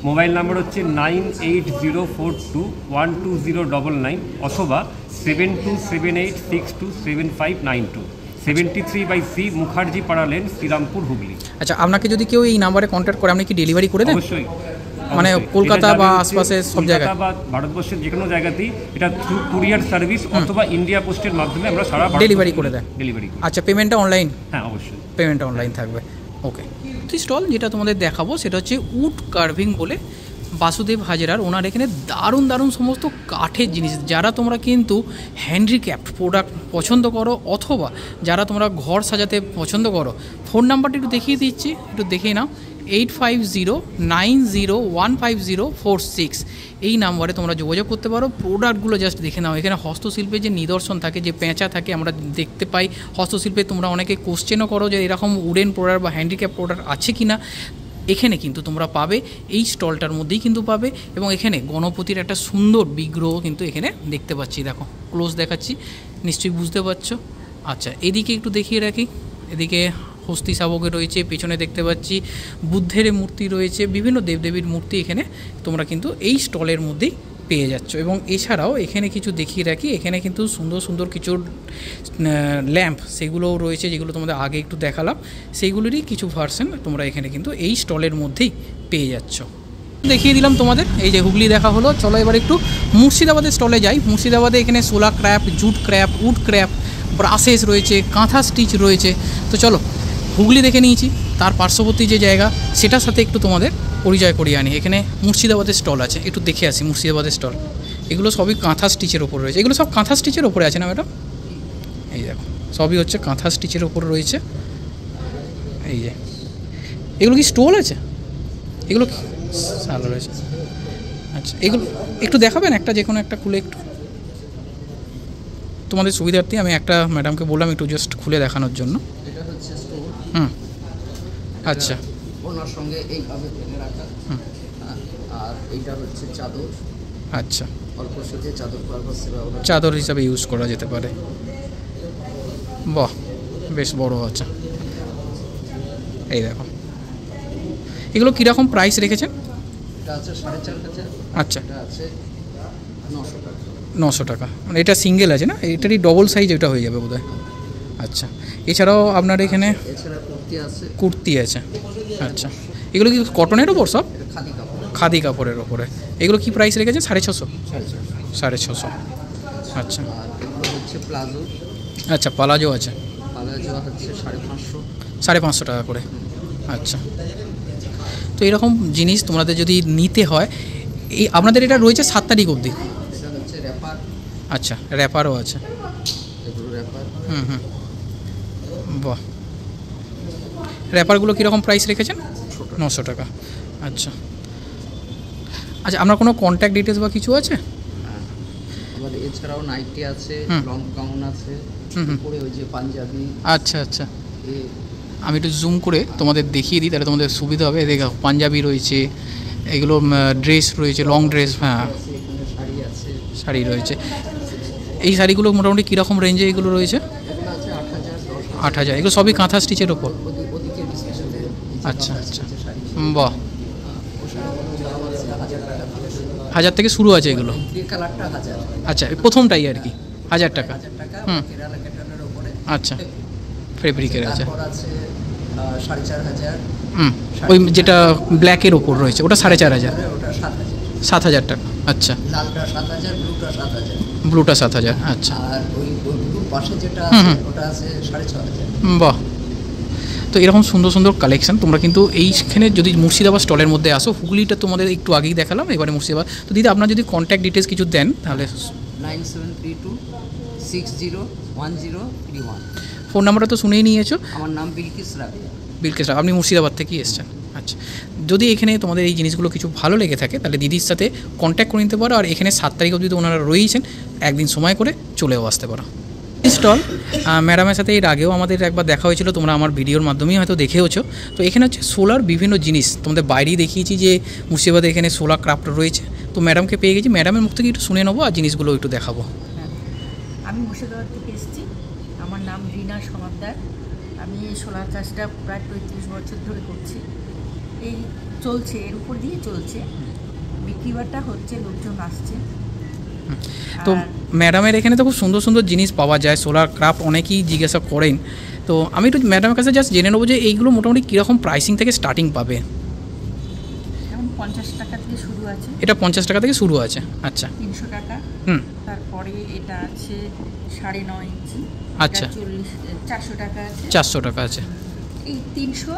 মোবাইল নাম্বার হচ্ছে 9804212099 অথবা 7278627592, 73/C মুখার্জি পাড়া লেন, শ্রীরামপুর, হুগলি। আচ্ছা, আপনাকে যদি কেউ এই নাম্বারে কন্ট্যাক্ট করে, আপনি কি ডেলিভারি করে দেন? অবশ্যই। মানে কলকাতা বা আশপাশে সব জায়গায়? বা ভারতবর্ষের যে কোনো জায়গাতেই এটা থ্রু কুরিয়ার সার্ভিস অথবা ইন্ডিয়া পোস্টের মাধ্যমে আমরা সারা ডেলিভারি করে দেন। ডেলিভারি। আচ্ছা, পেমেন্টটা অনলাইন? হ্যাঁ, অবশ্যই পেমেন্টটা অনলাইন থাকবে। ওকে। স্টল যেটা তোমাদের দেখাবো সেটা হচ্ছে উড কার্ভিং বলে, বাসুদেব হাজরার। ওনার এখানে দারুণ দারুণ সমস্ত কাঠের জিনিস, যারা তোমরা কিন্তু হ্যান্ডিক্রাফট প্রোডাক্ট পছন্দ করো অথবা যারা তোমরা ঘর সাজাতে পছন্দ করো। ফোন নাম্বারটা একটু দেখিয়ে দিচ্ছি, একটু দেখে নাও। 8509015046 এই নাম্বারে তোমরা যোগাযোগ করতে পারো। প্রোডাক্টগুলো জাস্ট দেখে নাও। এখানে হস্তশিল্পের যে নিদর্শন থাকে, যে পেঁচা থাকে, আমরা দেখতে পাই হস্তশিল্পে। তোমরা অনেকে কোশ্চেনও করো যে এরকম উডেন প্রোডাক্ট বা হ্যান্ডিক্রাফট প্রোডাক্ট আছে কি না। এখানে কিন্তু তোমরা পাবে, এই স্টলটার মধ্যেই কিন্তু পাবে। এবং এখানে গণপতির একটা সুন্দর বিগ্রহ কিন্তু এখানে দেখতে পাচ্ছি। দেখো, ক্লোজ দেখাচ্ছি, নিশ্চয়ই বুঝতে পারছো। আচ্ছা, এদিকে একটু দেখিয়ে রাখি। এদিকে হস্তি শাবকের রয়েছে, পেছনে দেখতে পাচ্ছি বুদ্ধের মূর্তি রয়েছে, বিভিন্ন দেবদেবীর মূর্তি এখানে তোমরা কিন্তু এই স্টলের মধ্যেই পেয়ে যাচ্ছ। এবং এছাড়াও এখানে কিছু দেখিয়ে রাখি, এখানে কিন্তু সুন্দর সুন্দর কিছু ল্যাম্প সেগুলোও রয়েছে, যেগুলো তোমাদের আগে একটু দেখালাম। সেইগুলোরই কিছু ভার্সন তোমরা এখানে কিন্তু এই স্টলের মধ্যেই পেয়ে যাচ্ছ। দেখিয়ে দিলাম তোমাদের, এই যে হুগলি দেখা হলো। চলো এবার একটু মুর্শিদাবাদের স্টলে যাই। মুর্শিদাবাদে এখানে shola craft, jute craft, wood craft, brasses রয়েছে, কাঁথা স্টিচ রয়েছে। তো চলো, হুগলি দেখে নিয়েছি, তার পার্শ্ববর্তী যে জায়গা সেটার সাথে একটু তোমাদের পরিচয় করিয়ে আনি। এখানে মুর্শিদাবাদের স্টল আছে, একটু দেখে আসি মুর্শিদাবাদের স্টল। এগুলো সবই কাঁথা স্টিচের ওপর রয়েছে, এগুলো সব কাঁথা স্টিচের ওপরে আছে না ম্যাডাম? এই দেখো সবই হচ্ছে কাঁথা স্টিচের ওপর রয়েছে। এই যে এগুলো কি স্টোল আছে? এগুলো কি সালো রয়েছে? আচ্ছা এগুলো একটু দেখাবেন একটা, যে কোনো একটা খুলে একটু তোমাদের সুবিধার্থে আমি একটা ম্যাডামকে বললাম একটু জাস্ট খুলে দেখানোর জন্য। এটা হচ্ছে স্টোর। আচ্ছা ওনার সঙ্গে এইভাবে ফেলে রাখা। আর এইটা হচ্ছে চাদর। আচ্ছা অল্প সুখে চাদর পারপাসে ব্যবহার। চাদর হিসাবে ইউজ করা যেতে পারে। বাহ বেশ বড় আছে। এই দেখো এগুলো কীরকম প্রাইস রেখেছেন? এটা আছে 4,500। আচ্ছা এটা আছে 900 টাকা। 900 টাকা, মানে এটা সিঙ্গেল আছে না? এটারই ডবল সাইজ এটা হয়ে যাবে বোধহয়। আচ্ছা এছাড়াও আপনার এখানে এছাড়া কুর্তি আছে। কুর্তি আছে। আচ্ছা এগুলো কি কটনের ওপর সব? এটা খাদি কাপড়। খাদি কাপড়ের ওপরে। এগুলো কি প্রাইস রেখেছেন? 650? 450। 650। আচ্ছা আর এগুলো হচ্ছে প্লাজো। আচ্ছা পালাজো আছে। প্লাজো হচ্ছে 550। 550 টাকা করে। আচ্ছা তো এরকম জিনিস তোমাদের যদি নিতে হয়, এই আপনাদের এটা রয়েছে 7 তারিখ অবধি। এটা হচ্ছে র্যাপার। আচ্ছা র্যাপারও আছে। এগুলো র্যাপার। বাহ র্যাপারগুলো কীরকম প্রাইস রেখেছেন? 900 টাকা। আচ্ছা আচ্ছা আপনার কোনো কন্ট্যাক্ট ডিটেলস বা কিছু আছে? আবার এছাড়াও নাইটি আছে, লং গাউন আছে, উপরে ওই যে পাঞ্জাবি। আচ্ছা আচ্ছা আমি একটু জুম করে তোমাদের দেখিয়ে দিই, তাহলে তোমাদের সুবিধা হবে। দেখো পাঞ্জাবি রয়েছে, এগুলো ড্রেস রয়েছে, লং ড্রেস। হ্যাঁ এখানে শাড়ি আছে। শাড়ি রয়েছে। এই শাড়িগুলো মোটামুটি কীরকম রেঞ্জে এগুলো রয়েছে? এগুলো আছে 8,000, 8,000। এগুলো সবই কাঁথা স্টিচের ওপর? ওদিকে ডিসকাশনে। আচ্ছা আচ্ছা বাহ 1000 থেকে শুরু আছে এগুলো? গ্রে কালারটা 1000। আচ্ছা প্রথমটাই আর কি 1000 টাকা। 1000 টাকা কেরালা ক্যাটানের উপরে। আচ্ছা ফেব্রিকের আছে। তারপর আছে 4,500। ওই যেটা ব্ল্যাকের ওপর রয়েছে ওটা 4,500। ওটা 7,000। 7,000 টাকা। আচ্ছা লালটা 7,000, ব্লুটা 7,000। ব্লুটা 7,000। আচ্ছা আর ওই ব্লুর পাশে যেটা আছে ওটা আছে 6,500। বাহ তো এরকম সুন্দর সুন্দর কালেকশন তোমরা কিন্তু এইখানে যদি মুর্শিদাবাদ স্টলের মধ্যে আসো, হুগলিটা তোমাদের একটু আগেই দেখালাম, এবারে মুর্শিদাবাদ। তো দিদি আপনার যদি কন্ট্যাক্ট ডিটেলস কিছু দেন তাহলে। 9732601031। ফোন নাম্বারটা তো শুনেই নিয়েছো। আমার নাম বিলকিস রাবিয়া। বিলকিস রাবিয়া, আপনি মুর্শিদাবাদ থেকেই এসেছেন। আচ্ছা যদি এখানে তোমাদের এই জিনিসগুলো কিছু ভালো লেগে থাকে তাহলে দিদির সাথে কন্ট্যাক্ট করে নিতে পারো। আর এখানে 7 তারিখ অবধি তো ওনারা রয়েছেন, একদিন সময় করে চলেও আসতে পারো। স্টল ম্যাডামের সাথে এর আগেও আমাদের একবার দেখা হয়েছিল, তোমরা আমার ভিডিওর মাধ্যমেই হয়তো দেখেওছো। তো এখানে হচ্ছে সোলার বিভিন্ন জিনিস তোমাদের বাইরেই দেখিয়েছি যে মুর্শিদাবাদে এখানে সোলার ক্রাফট রয়েছে। তো ম্যাডামকে পেয়ে গেছি, ম্যাডামের মুখ থেকে একটু শুনে নেবো আর জিনিসগুলো একটু দেখাবো। আমি মুর্শিদাবাদ থেকে এসেছি। আমার নাম রিনা সমাদ্দার। আমি এই সোলার চাষটা প্রায় 35 বছর ধরে করছি। এই চলছে, এর উপর দিয়ে চলছে, বিক্রি বাটা হচ্ছে, লোকজন আসছে। তো ম্যাডামের এখানে তো খুব সুন্দর সুন্দর জিনিস পাওয়া যায়, সোলার ক্রাফট অনেকেই জিজ্ঞাসা করেন। তো আমি একটু ম্যাডামের কাছে জাস্ট জেনে নেবো যে এইগুলো মোটামুটি কীরকম প্রাইসিং থেকে স্টার্টিং পাবে? যেমন 50 টাকা থেকে শুরু আছে। এটা 50 টাকা থেকে শুরু আছে। আচ্ছা 300 টাকা। তারপরে এটা আছে 9.5 ইঞ্চি। আচ্ছা 400 টাকা আছে। 400 টাকা আছে। এই 300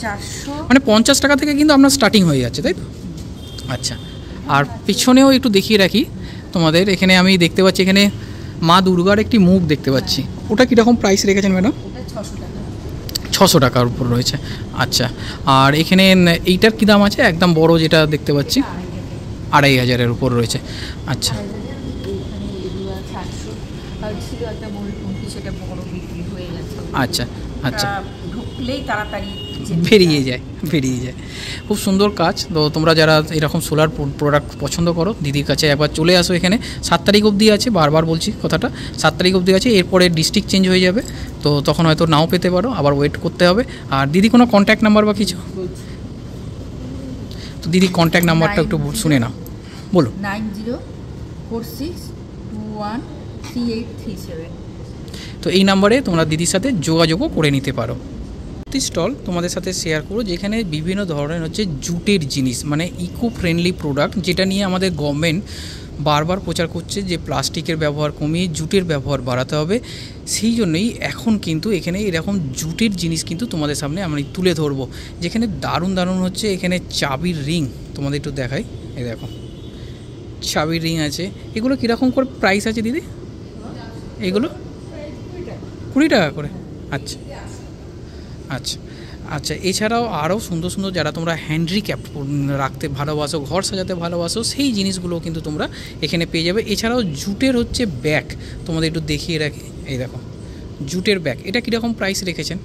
400 মানে 50 টাকা থেকে কিন্তু আপনার স্টার্টিং হয়ে যাচ্ছে, তাই তো? আচ্ছা আর পিছনেও একটু দেখিয়ে রাখি তোমাদের। এখানে আমি দেখতে পাচ্ছি এখানে মা দুর্গার একটি মুখ দেখতে পাচ্ছি। ওটা কীরকম প্রাইস রেখেছেন ম্যাডাম? ওটা 600 টাকা। 600 টাকার উপর রয়েছে। আচ্ছা আর এখানে এইটার কী দাম আছে? একদম বড় যেটা দেখতে পাচ্ছি 2,500-এর উপর রয়েছে। আচ্ছা এখানে এগুলো আছে 800। আর ছিল একটা ময়ূরপঙ্খী, সেটা বড় বিক্রি হয়ে গেছে। আচ্ছা আচ্ছা ঢুকলেই তাড়াতাড়ি বেরিয়ে যায়। খুব সুন্দর কাজ। তো তোমরা যারা এরকম সোলার প্রোডাক্ট পছন্দ করো দিদির কাছে একবার চলে আসো। এখানে 7 তারিখ অবধি আছে, বারবার বলছি কথাটা, 7 তারিখ অবধি আছে। এরপরে ডিস্ট্রিক্ট চেঞ্জ হয়ে যাবে, তো তখন হয়তো নাও পেতে পারো, আবার ওয়েট করতে হবে। আর দিদি কোনো কন্ট্যাক্ট নাম্বার বা কিছু? তো দিদি কন্ট্যাক্ট নাম্বারটা একটু শুনে নাও, বলো। 9046213837। তো এই নাম্বারে তোমরা দিদির সাথে যোগাযোগও করে নিতে পারো। স্টল তোমাদের সাথে শেয়ার করো যেখানে বিভিন্ন ধরনের হচ্ছে জুটের জিনিস, মানে ইকো ফ্রেন্ডলি প্রোডাক্ট, যেটা নিয়ে আমাদের গভর্নমেন্ট বারবার প্রচার করছে যে প্লাস্টিকের ব্যবহার কমিয়ে জুটের ব্যবহার বাড়াতে হবে। সেই জন্যই এখন কিন্তু এখানে এরকম জুটের জিনিস কিন্তু তোমাদের সামনে আমরা তুলে ধরবো, যেখানে দারুণ দারুণ হচ্ছে এখানে চাবির রিং তোমাদের একটু দেখাই। এই দেখো চাবির রিং আছে। এগুলো কীরকম করে প্রাইস আছে দিদি? এগুলো 20 টাকা করে। আচ্ছা আচ্ছা আচ্ছা, এছাড়াও আরও সুন্দর সুন্দর যারা তোমরা হ্যান্ডিক্যাপ রাখতে ভালোবাসো, ঘর সাজাতে ভালোবাসো, সেই জিনিসগুলো কিন্তু তোমরা এখানে পেয়ে যাবে। এছাড়াও জুটের হচ্ছে ব্যাগ তোমাদের একটু দেখিয়ে রাখি। এই দেখো জুটের ব্যাগ, এটা কীরকম প্রাইস রেখেছেন?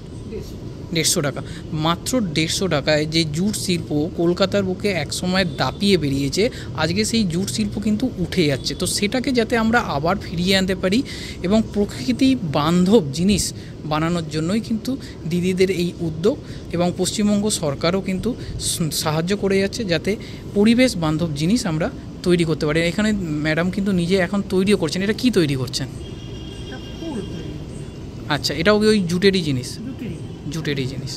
150 টাকা, মাত্র 150 টাকায়। যে জুট শিল্প কলকাতার বুকে একসময় দাপিয়ে বেরিয়েছে, আজকে সেই জুট শিল্প কিন্তু উঠে যাচ্ছে। তো সেটাকে যাতে আমরা আবার ফিরিয়ে আনতে পারি এবং প্রকৃতি বান্ধব জিনিস বানানোর জন্যই কিন্তু দিদিদের এই উদ্যোগ, এবং পশ্চিমবঙ্গ সরকারও কিন্তু সাহায্য করে যাচ্ছে যাতে পরিবেশ বান্ধব জিনিস আমরা তৈরি করতে পারি। এখানে ম্যাডাম কিন্তু নিজে এখন তৈরিও করছেন। এটা কি তৈরি করছেন? আচ্ছা, এটাও ওই জুটেরই জিনিস? জুটেরই জিনিস।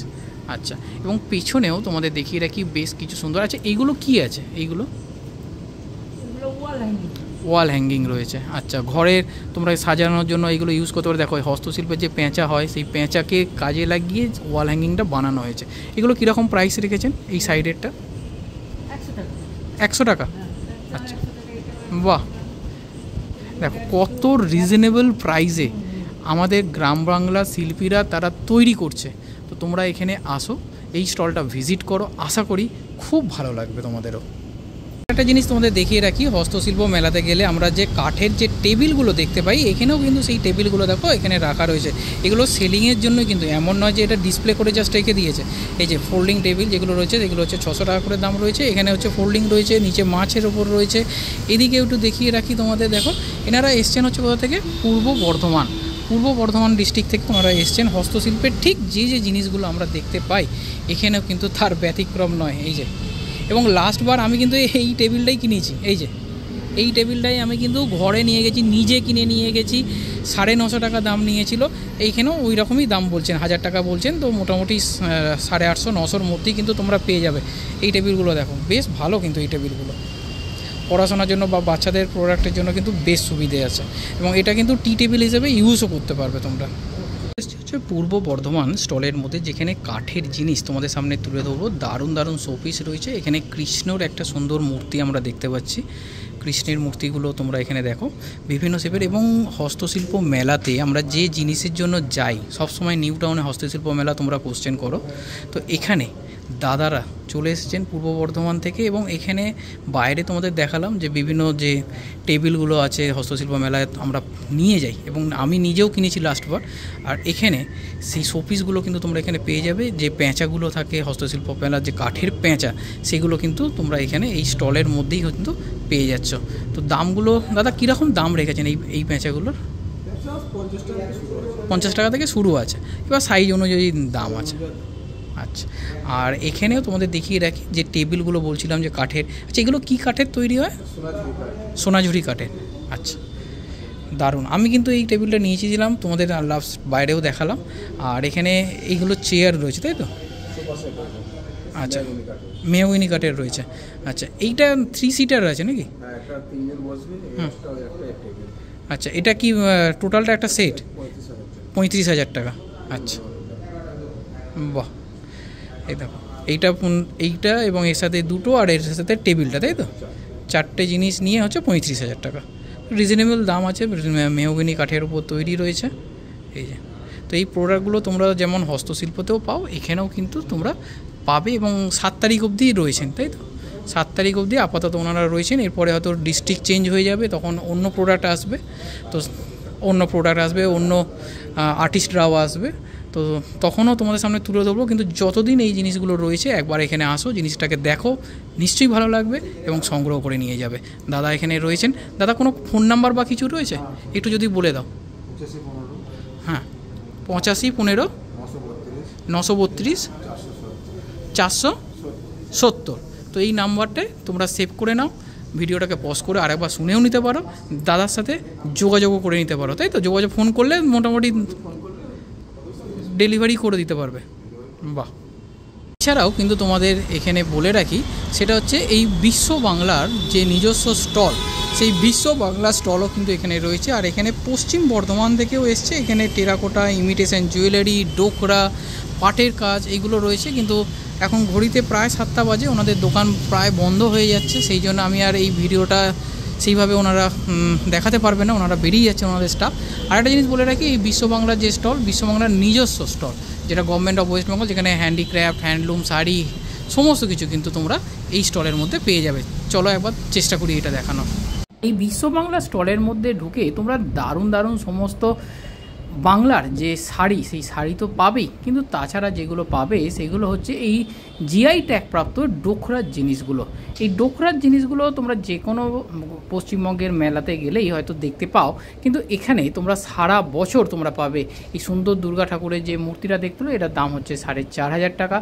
আচ্ছা, এবং পেছনেও তোমাদের দেখিয়ে রাখি বেশ কিছু সুন্দর। আচ্ছা, এইগুলো কি আছে? এইগুলো ওয়াল হ্যাঙ্গিং রয়েছে। আচ্ছা, ঘরের তোমরা সাজানোর জন্য এইগুলো ইউজ করতে পারো। দেখো হস্তশিল্পের যে পেঁচা হয়, সেই পেঁচাকে কাজে লাগিয়ে ওয়াল হ্যাঙ্গিংটা বানানো হয়েছে। এগুলো কীরকম প্রাইস রেখেছেন? এই সাইডেরটা 100 টাকা। আচ্ছা, বাহ, দেখো কত রিজনেবল প্রাইসে আমাদের গ্রাম বাংলার শিল্পীরা তারা তৈরি করছে। তো তোমরা এখানে আসো, এই স্টলটা ভিজিট করো, আশা করি খুব ভালো লাগবে তোমাদেরও। একটা জিনিস তোমাদের দেখিয়ে রাখি, হস্তশিল্প মেলাতে গেলে আমরা যে কাঠের যে টেবিলগুলো দেখতে পাই, এখানেও কিন্তু সেই টেবিলগুলো দেখো এখানে রাখা রয়েছে। এগুলো সেলিংয়ের জন্য, কিন্তু এমন নয় যে এটা ডিসপ্লে করে জাস্ট রেখে দিয়েছে। এই যে ফোল্ডিং টেবিল যেগুলো রয়েছে, এগুলো হচ্ছে 600 টাকা করে দাম রয়েছে। এখানে হচ্ছে ফোল্ডিং রয়েছে, নিচে মাছের ওপর রয়েছে। এদিকে একটু দেখিয়ে রাখি তোমাদের, দেখো এনারা এসছেন হচ্ছে কোথা থেকে? পূর্ব বর্ধমান ডিস্ট্রিক্ট থেকে ওনারা এসছেন। হস্তশিল্পের ঠিক যে যে জিনিসগুলো আমরা দেখতে পাই, এখানেও কিন্তু তার ব্যতিক্রম নয়। এই যে, এবং লাস্টবার আমি কিন্তু এই টেবিলটাই কিনেছি। এই যে এই টেবিলটাই আমি কিন্তু ঘরে নিয়ে গেছি, নিজে কিনে নিয়ে গেছি। 950 টাকা দাম নিয়েছিল। এইখানেও ওই রকমই দাম বলছেন, 1000 টাকা বলছেন। তো মোটামুটি 850-900-র মধ্যেই কিন্তু তোমরা পেয়ে যাবে এই টেবিলগুলো। দেখো বেশ ভালো কিন্তু এই টেবিলগুলো পড়াশোনার জন্য বা বাচ্চাদের প্রোডাক্টের জন্য কিন্তু বেশ সুবিধে আছে, এবং এটা কিন্তু টি টেবিল হিসেবে ইউজও করতে পারবে তোমরা। হচ্ছে পূর্ব বর্ধমান স্টলের মধ্যে, যেখানে কাঠের জিনিস তোমাদের সামনে তুলে ধরবো। দারুণ দারুণ শোপিস রয়েছে। এখানে কৃষ্ণর একটা সুন্দর মূর্তি আমরা দেখতে পাচ্ছি। কৃষ্ণের মূর্তিগুলো তোমরা এখানে দেখো বিভিন্ন শেপের। এবং হস্তশিল্প মেলাতে আমরা যে জিনিসের জন্য যাই, সবসময় নিউ টাউনে হস্তশিল্প মেলা তোমরা কোশ্চেন করো, তো এখানে দাদারা চলে এসেছেন পূর্ব বর্ধমান থেকে। এবং এখানে বাইরে তোমাদের দেখালাম যে বিভিন্ন যে টেবিলগুলো আছে হস্তশিল্প মেলায় আমরা নিয়ে যাই, এবং আমি নিজেও কিনেছি লাস্টবার। আর এখানে সেই শোপিসগুলো কিন্তু তোমরা এখানে পেয়ে যাবে। যে পেঁচাগুলো থাকে হস্তশিল্প মেলার, যে কাঠের পেঁচা, সেগুলো কিন্তু তোমরা এখানে এই স্টলের মধ্যেই কিন্তু পেয়ে যাচ্ছ। তো দামগুলো দাদা কীরকম দাম রেখেছেন এই পেঁচাগুলোর? 50 টাকা থেকে শুরু আছে, এবার সাইজ অনুযায়ী দাম আছে। আচ্ছা, আর এখানেও তোমাদের দেখিয়ে রাখি যে টেবিলগুলো বলছিলাম যে কাঠের। আচ্ছা, এগুলো কি কাঠের তৈরি হয়? সোনাঝুরি কাঠের। আচ্ছা, দারুণ। আমি কিন্তু এই টেবিলটা নিয়েছিলাম, তোমাদের লাস্ট বাইরেও দেখালাম। আর এখানে এইগুলো চেয়ার রয়েছে, তাই তো? আচ্ছা, মেহগনি কাঠের রয়েছে। আচ্ছা, এইটা 3 সিটার আছে নাকি? আচ্ছা, এটা কি টোটালটা একটা সেট? 35,000 টাকা। আচ্ছা, বাহ, এই দেখো এইটা এবং এর সাথে দুটো, আর এর সাথে টেবিলটা, তাই তো? 4টে জিনিস নিয়ে হচ্ছে 35,000 টাকা। রিজনেবল দাম আছে, মেহগনি কাঠের উপর তৈরি রয়েছে। এই যে, তো এই প্রোডাক্টগুলো তোমরা যেমন হস্তশিল্পতেও পাও, এখানেও কিন্তু তোমরা পাবে। এবং 7 তারিখ অবধি রয়েছেন, তাই তো? 7 তারিখ অবধি আপাতত ওনারা রয়েছেন। এরপরে হয়তো ডিস্ট্রিক্ট চেঞ্জ হয়ে যাবে, তখন অন্য প্রোডাক্ট আসবে। তো অন্য আর্টিস্টরাও আসবে। তো তখনও তোমাদের সামনে তুলে ধরবো। কিন্তু যতদিন এই জিনিসগুলো রয়েছে, একবার এখানে আসো, জিনিসটাকে দেখো, নিশ্চয়ই ভালো লাগবে এবং সংগ্রহ করে নিয়ে যাবে। দাদা এখানে রয়েছেন। দাদা কোনো ফোন নাম্বার বা কিছু রয়েছে? একটু যদি বলে দাও। হ্যাঁ, 8515 932 470। তো এই নাম্বারটায় তোমরা সেভ করে নাও, ভিডিওটাকে পজ করে আরেকবার শুনেও নিতে পারো, দাদার সাথে যোগাযোগও করে নিতে পারো, তাই তো? ফোন করলে মোটামুটি ডেলিভারি করে দিতে পারবে। বাহ। এছাড়াও কিন্তু তোমাদের এখানে বলে রাখি, সেটা হচ্ছে এই বিশ্ব বাংলার যে নিজস্ব স্টল, সেই বিশ্ব বাংলা স্টলও কিন্তু এখানে রয়েছে। আর এখানে পশ্চিম বর্ধমান থেকেও এসছে। এখানে টেরাকোটা, ইমিটেশন জুয়েলারি, ডোকরা, পাটের কাজ, এইগুলো রয়েছে। কিন্তু এখন ঘড়িতে প্রায় 7টা বাজে, ওনাদের দোকান প্রায় বন্ধ হয়ে যাচ্ছে। সেই জন্য আমি আর এই ভিডিওটা সেইভাবে ওনারা দেখাতে পারবে না, ওনারা বেরিয়ে যাচ্ছে ওনাদের স্টাফ। আর একটা জিনিস বলে রাখি, এই বিশ্ববাংলার যে স্টল, বিশ্ববাংলার নিজস্ব স্টল, যেটা গভর্নমেন্ট অফ ওয়েস্ট বেঙ্গল, যেখানে হ্যান্ডিক্রাফট, হ্যান্ডলুম, শাড়ি সমস্ত কিছু কিন্তু তোমরা এই স্টলের মধ্যে পেয়ে যাবে। চলো একবার চেষ্টা করি এটা দেখানো। এই বিশ্ববাংলা স্টলের মধ্যে ঢুকে তোমরা দারুণ দারুণ সমস্ত বাংলার যে শাড়ি, সেই শাড়ি তো পাবেই, কিন্তু তাছাড়া যেগুলো পাবে সেগুলো হচ্ছে এই জিআই ট্যাগপ্রাপ্ত ডোকরার জিনিসগুলো। এই ডোকরার জিনিসগুলো তোমরা যে কোনো পশ্চিমবঙ্গের মেলাতে গেলেই হয়তো দেখতে পাও, কিন্তু এখানে তোমরা সারা বছর তোমরা পাবে। এই সুন্দর দুর্গা ঠাকুরের যে মূর্তিটা দেখতে হলো, এটার দাম হচ্ছে 4,500 টাকা।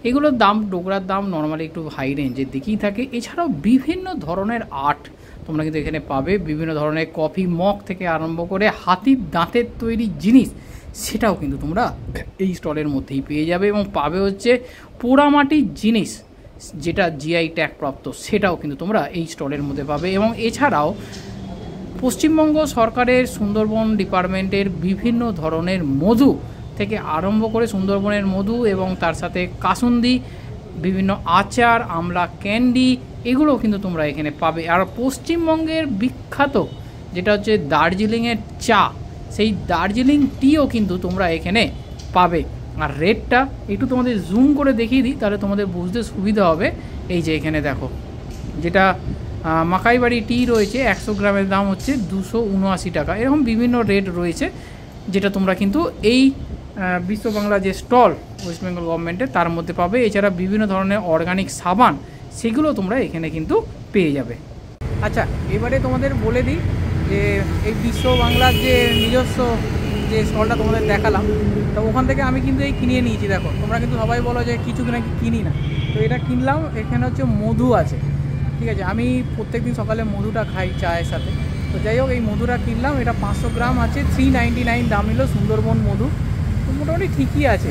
এগুলোর দাম, ডোকরার দাম নর্মালি একটু হাই রেঞ্জের দিকেই থাকে। এছাড়াও বিভিন্ন ধরনের আর্ট তোমরা কিন্তু এখানে পাবে, বিভিন্ন ধরনের কফি মগ থেকে আরম্ভ করে হাতির দাঁতের তৈরি জিনিস, সেটাও কিন্তু তোমরা এই স্টলের মধ্যেই পেয়ে যাবে। এবং পাবে হচ্ছে পোড়ামাটির জিনিস, যেটা জিআই ট্যাগ প্রাপ্ত, সেটাও কিন্তু তোমরা এই স্টলের মধ্যে পাবে। এবং এছাড়াও পশ্চিমবঙ্গ সরকারের সুন্দরবন ডিপার্টমেন্টের বিভিন্ন ধরনের মধু থেকে আরম্ভ করে সুন্দরবনের মধু এবং তার সাথে কাসুন্দি, বিভিন্ন আচার, আমলা ক্যান্ডি, এগুলোও কিন্তু তোমরা এখানে পাবে। আর পশ্চিমবঙ্গের বিখ্যাত যেটা হচ্ছে দার্জিলিংয়ের চা, সেই দার্জিলিং টিও কিন্তু তোমরা এখানে পাবে। আর রেটটা একটু তোমাদের জুম করে দেখিয়ে দিই, তাহলে তোমাদের বুঝতে সুবিধা হবে। এই যে এখানে দেখো, যেটা মাকাইবাড়ি টি রয়েছে 100 গ্রামের দাম হচ্ছে 279 টাকা। এরকম বিভিন্ন রেট রয়েছে, যেটা তোমরা কিন্তু এই বিশ্ববাংলা যে স্টল ওয়েস্ট বেঙ্গল গভর্নমেন্টের, তার মধ্যে পাবে। এছাড়া বিভিন্ন ধরনের অর্গানিক সাবান, সেগুলো তোমরা এখানে কিন্তু পেয়ে যাবে। আচ্ছা, এবারে তোমাদের বলে দিই যে এই বিশ্ববাংলার যে নিজস্ব যে স্টলটা তোমাদের দেখালাম, তো ওখান থেকে আমি কিন্তু এই কিনে নিয়েছি। দেখো, তোমরা কিন্তু সবাই বলো যে কিছু নাকি কিনি না, তো এটা কিনলাম। এখানে হচ্ছে মধু আছে, ঠিক আছে। আমি প্রত্যেকদিন সকালে মধুটা খাই চায়ের সাথে। তো যাই হোক, এই মধুটা কিনলাম, এটা 500 গ্রাম আছে, 399 দাম নিল সুন্দরবন মধু। তো মোটামুটি ঠিকই আছে,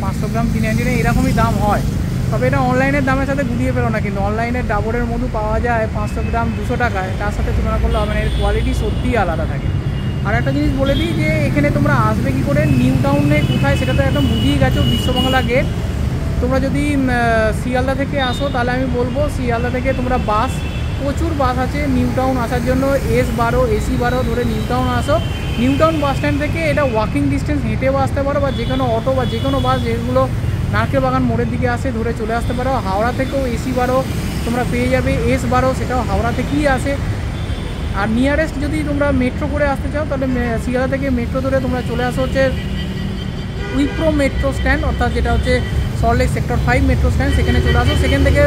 500 গ্রাম 399 এরকমই দাম হয়। তবে এটা অনলাইনের দামের সাথে গুলিয়ে ফেলো না, কিন্তু অনলাইনে ডাবরের মধু পাওয়া যায় 500 গ্রাম 200 টাকায়, তার সাথে তুলনা করলে হবে না, এর কোয়ালিটি সত্যিই আলাদা থাকে। আর একটা জিনিস বলে দিই যে এখানে তোমরা আসবে কী করে, নিউ টাউনে কোথায় সেটা তো একদম বুঝিয়ে গেছো, বিশ্ববাংলা গেট। তোমরা যদি শিয়ালদা থেকে আসো, তাহলে আমি বলবো শিয়ালদা থেকে তোমরা বাস, প্রচুর বাস আছে নিউ টাউন আসার জন্য। S12, AC12 ধরে নিউ টাউন আসো। নিউ টাউন বাস স্ট্যান্ড থেকে এটা ওয়াকিং ডিস্টেন্স, হেঁটেও আসতে পারো, বা যে কোনো অটো বা যে কোনো বাস যেগুলো নারকেল বাগান মোড়ের দিকে আসে ধরে চলে আসতে পারো। হাওড়া থেকেও AC12 তোমরা পেয়ে যাবে, S12 সেটাও হাওড়া থেকেই আসে। আর নিয়ারেস্ট যদি তোমরা মেট্রো করে আসতে চাও, তাহলে শিয়ালদা থেকে মেট্রো ধরে তোমরা চলে আসো হচ্ছে উইপ্রো মেট্রো স্ট্যান্ড, অর্থাৎ যেটা হচ্ছে সল্টলেক সেক্টর 5 মেট্রো স্ট্যান্ড, সেখানে চলে আসো। সেখান থেকে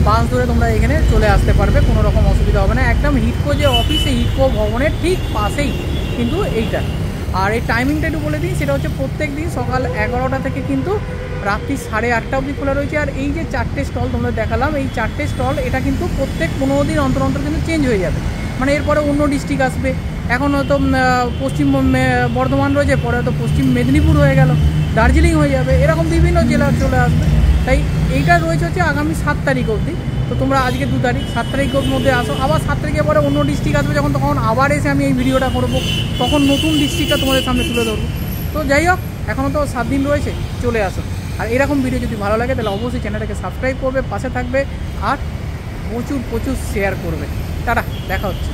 বাস ধরে তোমরা এখানে চলে আসতে পারবে, কোনো রকম অসুবিধা হবে না। একদম হিডকো যে অফিস, এই হিডকো ভবনের ঠিক পাশেই কিন্তু এইটা। আর এই টাইমিংটা একটু বলে দিই, সেটা হচ্ছে প্রত্যেক দিন সকাল 11টা থেকে কিন্তু রাত্রি 8:30 অবধি খোলা রয়েছে। আর এই যে 4টে স্টল তোমরা দেখালাম, এই 4টে স্টল এটা কিন্তু প্রত্যেক 15 দিন অন্তর অন্তর কিন্তু চেঞ্জ হয়ে যাবে। মানে এরপরে অন্য ডিস্ট্রিক্ট আসবে, এখন হয়তো পশ্চিম বর্ধমান রয়েছে, পরে হয়তো পশ্চিম মেদিনীপুর হয়ে গেল, দার্জিলিং হয়ে যাবে, এরকম বিভিন্ন জেলা চলে আসবে। তাই এইটা রয়েছে হচ্ছে আগামী 7 তারিখ অবধি। তো তোমরা আজকে 2 তারিখ, 7 তারিখের মধ্যে আসো। আবার 7 তারিখের পরে অন্য ডিস্ট্রিক্ট আসবে, তখন আবার এসে আমি এই ভিডিওটা করবো, তখন নতুন ডিস্ট্রিক্টটা তোমাদের সামনে তুলে ধরবো। তো যাই হোক, এখনও তো 7 দিন রয়েছে, চলে আসো। আর এরকম ভিডিও যদি ভালো লাগে তাহলে অবশ্যই চ্যানেলটাকে সাবস্ক্রাইব করবে, পাশে থাকবে, আর প্রচুর শেয়ার করবে। টাটা, দেখা হচ্ছে।